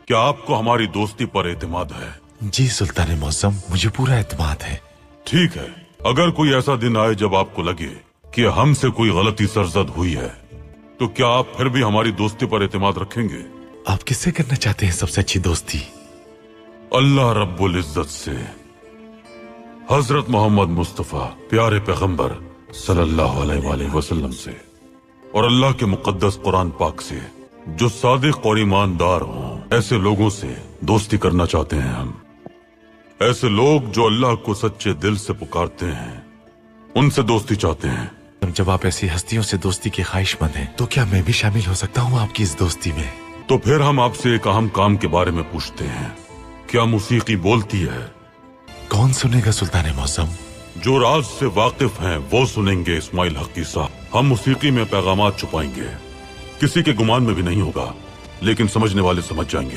क्या आपको हमारी दोस्ती पर एतमाद है? जी सुल्तान मौसम, मुझे पूरा एतमाद है। ठीक है, अगर कोई ऐसा दिन आए जब आपको लगे कि हमसे कोई गलती सरजद हुई है, तो क्या आप फिर भी हमारी दोस्ती पर एतमाद रखेंगे? आप किससे करना चाहते हैं सबसे अच्छी दोस्ती? अल्लाह रब्बुल इज्जत से, हजरत मोहम्मद मुस्तफा प्यारे पैगंबर सल्लल्लाहु अलैहि वसल्लम से, और अल्लाह के मुकद्दस कुरान पाक से। जो सादिक और ईमानदार हों, ऐसे लोगों से दोस्ती करना चाहते हैं हम। ऐसे लोग जो अल्लाह को सच्चे दिल से पुकारते हैं, उनसे दोस्ती चाहते हैं। जब आप ऐसी हस्तियों से दोस्ती के ख्वाहिशमंद हैं, तो क्या मैं भी शामिल हो सकता हूँ आपकी इस दोस्ती में? तो फिर हम आपसे एक अहम काम के बारे में पूछते हैं, क्या मौसीकी बोलती है? कौन सुनेगा सुल्तान मौसम? जो राज से वाकिफ हैं वो सुनेंगे इस्माइल हकी साहब। हम मौसीकी में पैगामात छुपाएंगे, किसी के गुमान में भी नहीं होगा, लेकिन समझने वाले समझ जाएंगे।